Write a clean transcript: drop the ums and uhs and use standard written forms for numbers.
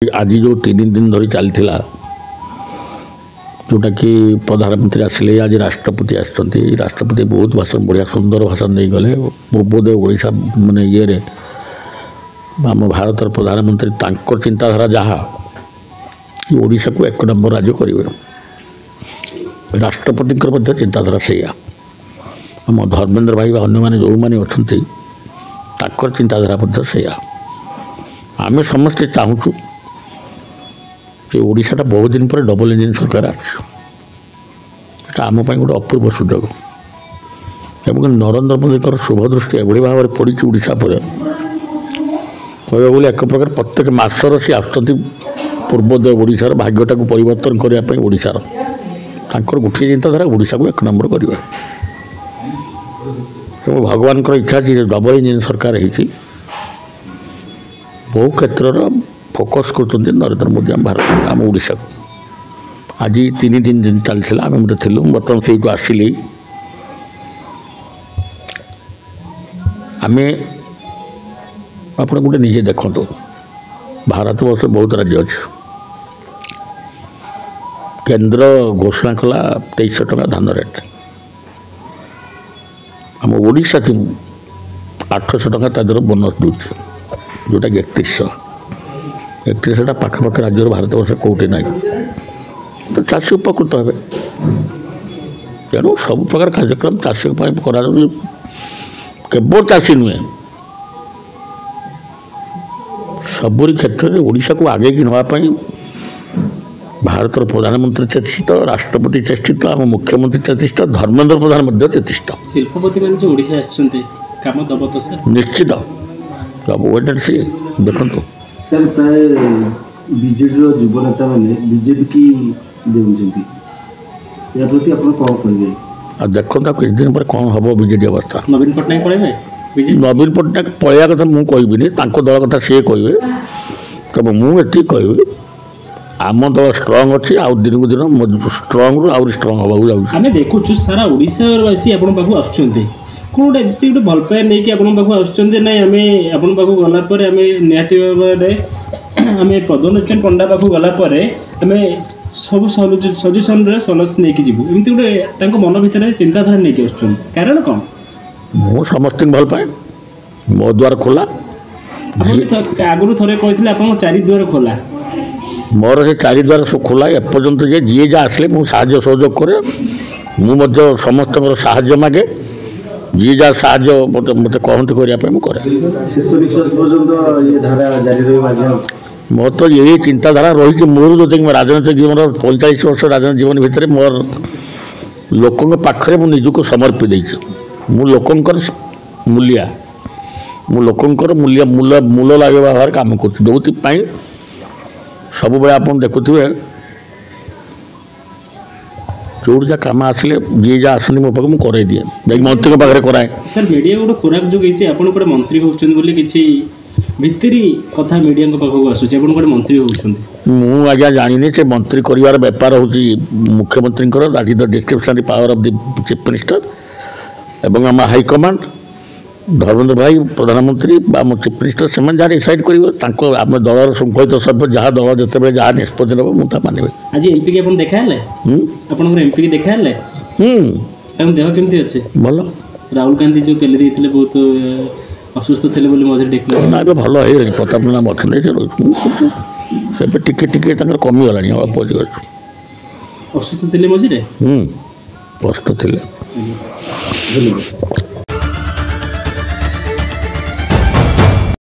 आज जो 3 दिन धरी चली जोटा कि प्रधानमंत्री आसिले आज राष्ट्रपति राष्ट्रपति बहुत भाषण बढ़िया सुंदर भाषण नहीं गले पूर्वोदय ओडिशा माने ये आम भारत प्रधानमंत्री तांकर चिंताधारा जहाँ ओडिशा को 1 नंबर राज्य करेंगे राष्ट्रपति चिंताधारा से आम धर्मेंद्र भाई अन्य मैंने जो मैंने अच्छा चिंताधारा से आम समस्ते चाहूँ कि ओडिशा बहुत दिन पर डबल इंजिन सरकार आम गोटे अपूर्व सुजोग एवं नरेंद्र मोदी शुभदृष्टि एभली भाव में पड़ी ओडिशा पर कह एक प्रकार प्रत्येक मासर सी आसुँच पूर्वोदय ओडिशार भाग्यटा को परिवर्तन करने ओडिशार गोटे चिंताधारा ओडिशा को 1 नंबर करवा भगवान इच्छा कि डबल इंजिन सरकार होती बहु क्षेत्र फोकस कर नरेंद्र मोदी आम भारत आम ओडिशा को आज 3 दिन चलता आम थिलु बर्तमान से आसिले आम आप गोटे निजे देखु भारत वर्ष बहुत राज्य अच्छे केंद्र घोषणा कला 2300 टका धान रेट आम ओडिशा 800 टका तादर बोनस दूसरे जोटा कि 3100 पाखापाखि राज्य भारत वर्ष कौटे ना तो चाषी उपकृत हे तेणु सब प्रकार कार्यक्रम चाषी केवल चाषी नुहे सबरी क्षेत्र में ओडिशा को आगे की नापी भारत प्रधानमंत्री चेष्टित राष्ट्रपति चेष्टित आम मुख्यमंत्री चेष्टित धर्मेंद्र प्रधान चेष्टित शिल्पपति मैंने जो ओडिशा काम दब तो सर निश्चित सब वेट सी देखो सर प्राय बीजेडी युव नेता मैंने बीजेपी की देउछंती या प्रति आपण कौन कहिबे आ देखो किछ दिन पर कौन हम बीजेडी अवस्था नवीन पटनायक पळेबे नवीन पटनायक पळिया कथा मु कहबिनी तांको दल कथा से कहबे तब मु एति कहबे आम दल स्ट्रांग अच्छी आ दिन को दिन स्ट्रांग रु आउरी स्ट्रांग होबा जाउ आमे देखु सारा ओडिसा वासी आपण पाखु आछुंते कौन गोटे गोटे भल पाए नहीं कि आप ना आम आपण पाक गलापर आम निहती भाव आम पद्मलोचन पंडा पाक गलापर आम सब सजेसन सलस नहीं जीवु एमती गोटे मन भितर चिंताधारा नहीं आस कारण कौन मु समस्त भल पाए मो द्वार खोला आगुरी थे कहते आप 4 द्वार खोला मोर से 4 द्वार सब खोला एपर्यंत जे जी जा आसले मु साहाय्य सहयोग करे मु समस्त साहाय्य मागे जी जा साहाय्य मत कहते मोर तो यही चिंताधारा रही मोर जो राजनीतिक जीवन 45 वर्ष राजनीतिक जीवन भितर मोर लोकों पाखे मु निजक समर्पी देछि मु लोकंकर मूल्या मु लोकंकर मूल्य मूल मूल लगे भाव काम कर जो सब बेले आप देखुए जो जा कम आसिले जी जा आसनी मो पाक करे दिए मंत्री पाखे कराए सर मीडिया गोटे खोराक जो गोटे मंत्री होती किसी भितरी कथा मीडिया पाखक आसूस गोटे मंत्री होती मु आज्ञा जानी से मंत्री कर बेपार हूँ मुख्यमंत्री that is the description power of the chief minister एवं आम हाईकमांड धर्मेंद्र भाई प्रधानमंत्री चीफ मिनिस्टर से जहाँ डिसाइड करेंगे आम दलर श्रृंखलित सभ्य जहाँ दल जिते जहाँ निष्पत्ति नब मुझे मानवे आज एमपी की देखा एमपी की देखा देह केमती अच्छे भल राहुल गांधी जो पेली देते बहुत असुस्थ थे मझे टेक ना भल है प्रताप नाम अच्छे टे कमीगला असुस्थ थे मझे कष्ट थे